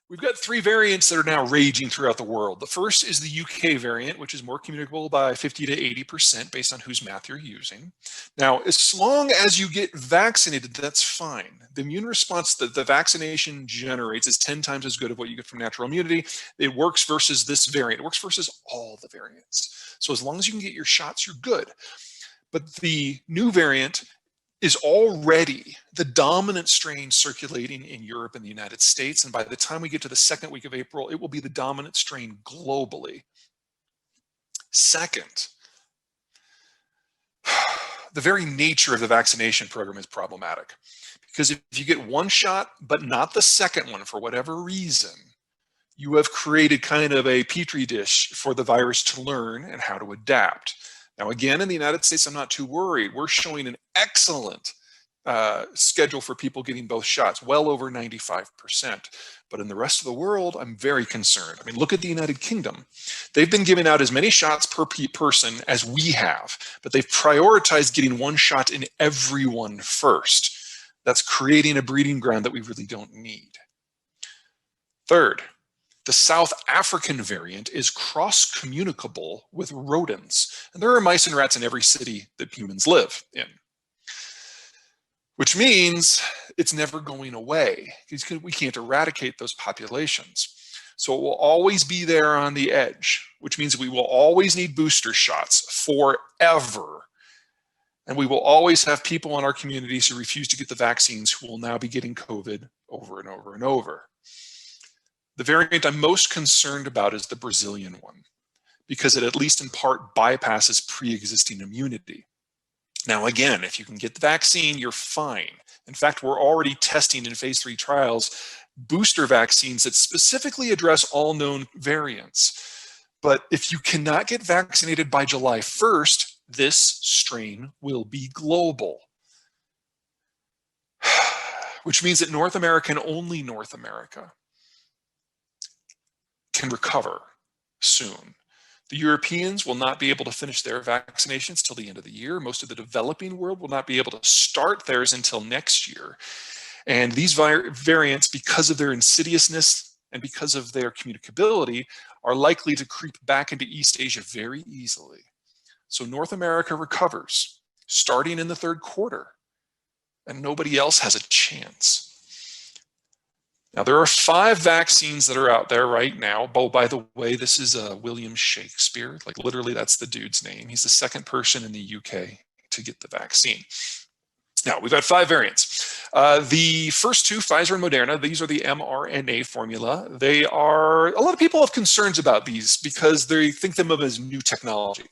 We've got three variants that are now raging throughout the world. The first is the UK variant, which is more communicable by 50 to 80% based on whose math you're using. Now, as long as you get vaccinated, that's fine. The immune response that the vaccination generates is 10 times as good as what you get from natural immunity. It works versus this variant. It works versus all the variants. So as long as you can get your shots, you're good. But the new variant is already the dominant strain circulating in Europe and the United States. And by the time we get to the second week of April, it will be the dominant strain globally. Second, the very nature of the vaccination program is problematic. Because if you get one shot, but not the second one for whatever reason, you have created kind of a petri dish for the virus to learn and how to adapt. Now, again, in the United States, I'm not too worried. We're showing an excellent schedule for people getting both shots, well over 95%. But in the rest of the world, I'm very concerned. I mean, look at the United Kingdom. They've been giving out as many shots per person as we have, but they've prioritized getting one shot in everyone first. That's creating a breeding ground that we really don't need. Third, the South African variant is cross-communicable with rodents. And there are mice and rats in every city that humans live in, which means it's never going away because we can't eradicate those populations. So it will always be there on the edge, which means we will always need booster shots forever. And we will always have people in our communities who refuse to get the vaccines who will now be getting COVID over and over and over. The variant I'm most concerned about is the Brazilian one, because it at least in part bypasses pre-existing immunity. Now, again, if you can get the vaccine, you're fine. In fact, we're already testing in phase 3 trials booster vaccines that specifically address all known variants. But if you cannot get vaccinated by July 1st, this strain will be global. Which means that North America and only North America can recover soon. The Europeans will not be able to finish their vaccinations till the end of the year. Most of the developing world will not be able to start theirs until next year. And these variants, because of their insidiousness and because of their communicability, are likely to creep back into East Asia very easily. So North America recovers starting in the third quarter, and nobody else has a chance. Now, there are 5 vaccines that are out there right now. Oh, by the way, this is William Shakespeare. Like, literally, that's the dude's name. He's the second person in the UK to get the vaccine. Now, we've got 5 variants. The first 2, Pfizer and Moderna, these are the mRNA formula. They are, a lot of people have concerns about these because they think them of as new technology.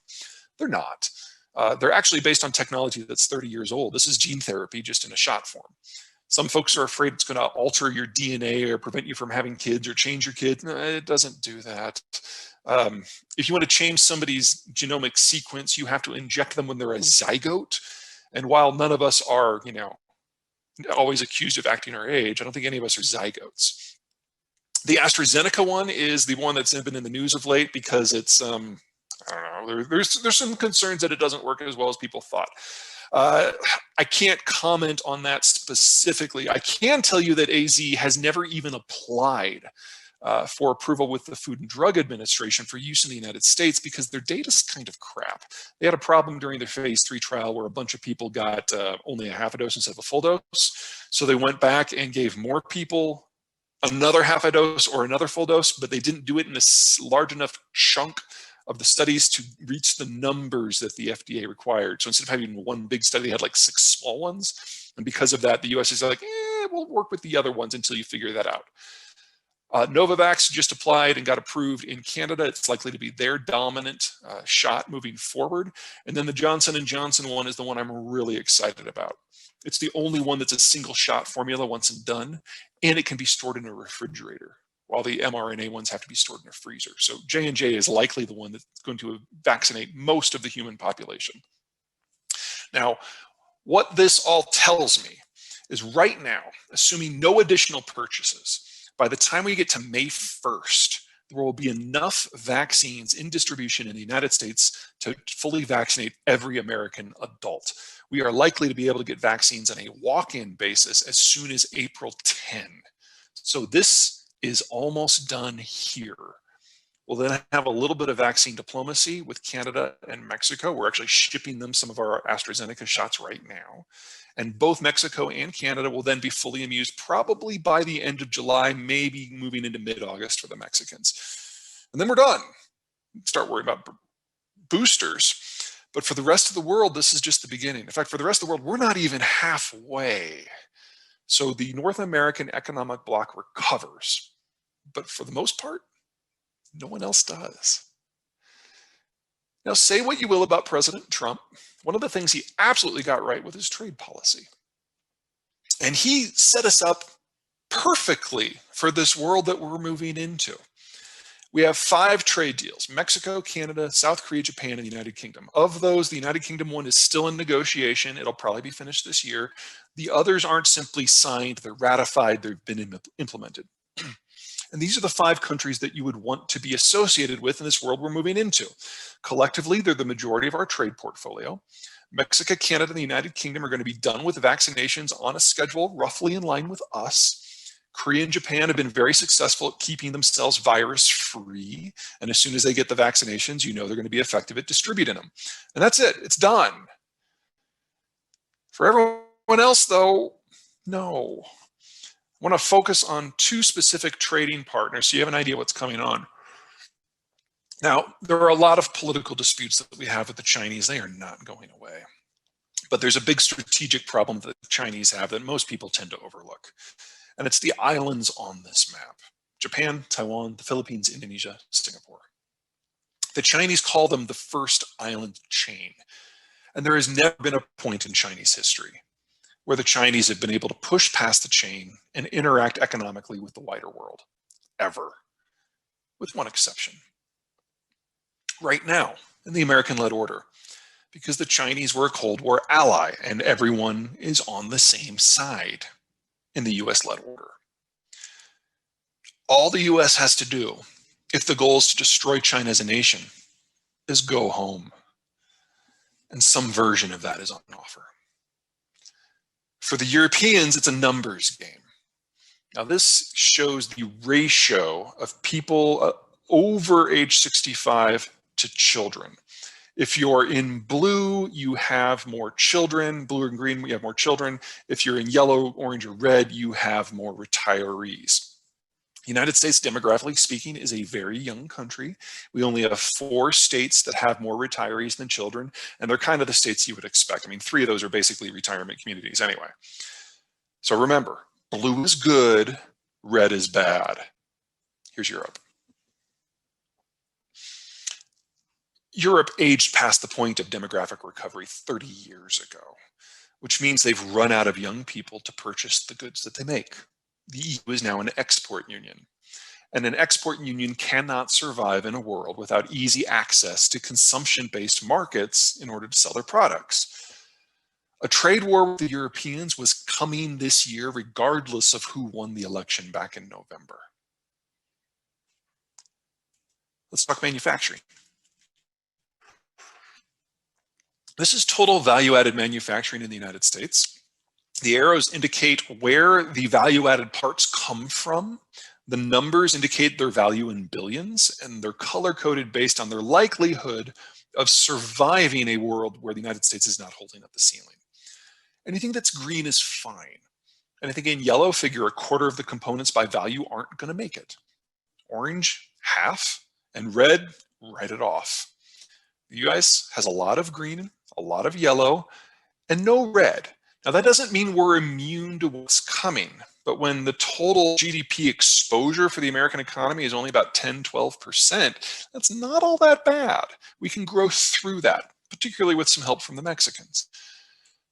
They're not. They're actually based on technology that's 30 years old. This is gene therapy just in a shot form. Some folks are afraid it's going to alter your DNA or prevent you from having kids or change your kids. No, it doesn't do that. If you want to change somebody's genomic sequence, you have to inject them when they're a zygote. And while none of us are, always accused of acting our age, I don't think any of us are zygotes. The AstraZeneca one is the one that's been in the news of late because it's, I don't know, there's some concerns that it doesn't work as well as people thought. I can't comment on that specifically. I can tell you that AZ has never even applied for approval with the Food and Drug Administration for use in the United States because their data's kind of crap. They had a problem during their phase 3 trial where a bunch of people got only a half a dose instead of a full dose. So they went back and gave more people another half a dose or another full dose, but they didn't do it in a large enough chunk of the studies to reach the numbers that the FDA required. So instead of having one big study, they had like 6 small ones. And because of that, the US is like, we'll work with the other ones until you figure that out. Novavax just applied and got approved in Canada. It's likely to be their dominant shot moving forward. And then the Johnson & Johnson one is the one I'm really excited about. It's the only one that's a single shot formula once and done, and it can be stored in a refrigerator, while the mRNA ones have to be stored in a freezer. So J&J is likely the one that's going to vaccinate most of the human population. Now, what this all tells me is right now, assuming no additional purchases, by the time we get to May 1st, there will be enough vaccines in distribution in the United States to fully vaccinate every American adult. We are likely to be able to get vaccines on a walk-in basis as soon as April 10. So this is almost done here. We'll then have a little bit of vaccine diplomacy with Canada and Mexico. We're actually shipping them some of our AstraZeneca shots right now. And both Mexico and Canada will then be fully immunized probably by the end of July, maybe moving into mid-August for the Mexicans. And then we're done. Start worrying about boosters. But for the rest of the world, this is just the beginning. In fact, for the rest of the world, we're not even halfway. So the North American economic bloc recovers. But for the most part, no one else does. Now, say what you will about President Trump. One of the things he absolutely got right with his trade policy. And he set us up perfectly for this world that we're moving into. We have 5 trade deals: Mexico, Canada, South Korea, Japan, and the United Kingdom. Of those, the United Kingdom one is still in negotiation. It'll probably be finished this year. The others aren't simply signed, they're ratified, they've been implemented. And these are the 5 countries that you would want to be associated with in this world we're moving into. Collectively, they're the majority of our trade portfolio. Mexico, Canada, and the United Kingdom are going to be done with vaccinations on a schedule roughly in line with us. Korea and Japan have been very successful at keeping themselves virus-free. And as soon as they get the vaccinations, you know they're going to be effective at distributing them. And that's it. It's done. For everyone else, though, no. I want to focus on 2 specific trading partners so you have an idea what's coming on. Now, there are a lot of political disputes that we have with the Chinese. They are not going away. But there's a big strategic problem that the Chinese have that most people tend to overlook. And it's the islands on this map: Japan, Taiwan, the Philippines, Indonesia, Singapore. The Chinese call them the first island chain. And there has never been a point in Chinese history where the Chinese have been able to push past the chain and interact economically with the wider world, ever, with one exception. Right now, in the American-led order, because the Chinese were a Cold War ally and everyone is on the same side in the US-led order. All the US has to do, if the goal is to destroy China as a nation, is go home. And some version of that is on offer. For the Europeans, it's a numbers game. Now, this shows the ratio of people over age 65 to children. If you're in blue, you have more children. Blue and green, you have more children. If you're in yellow, orange, or red, you have more retirees. The United States, demographically speaking, is a very young country. We only have 4 states that have more retirees than children, and they're kind of the states you would expect. I mean, 3 of those are basically retirement communities anyway. So remember, blue is good, red is bad. Here's Europe. Europe aged past the point of demographic recovery 30 years ago, which means they've run out of young people to purchase the goods that they make. The EU is now an export union, and an export union cannot survive in a world without easy access to consumption-based markets in order to sell their products. A trade war with the Europeans was coming this year, regardless of who won the election back in November. Let's talk manufacturing. This is total value-added manufacturing in the United States. The arrows indicate where the value-added parts come from. The numbers indicate their value in billions, and they're color-coded based on their likelihood of surviving a world where the United States is not holding up the ceiling. Anything that's green is fine. Anything in yellow, figure a quarter of the components by value aren't going to make it. Orange, half, and red, write it off. The US has a lot of green, a lot of yellow, and no red. Now, that doesn't mean we're immune to what's coming, but when the total GDP exposure for the American economy is only about 10, 12%, that's not all that bad. We can grow through that, particularly with some help from the Mexicans.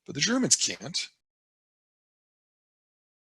But the Germans can't.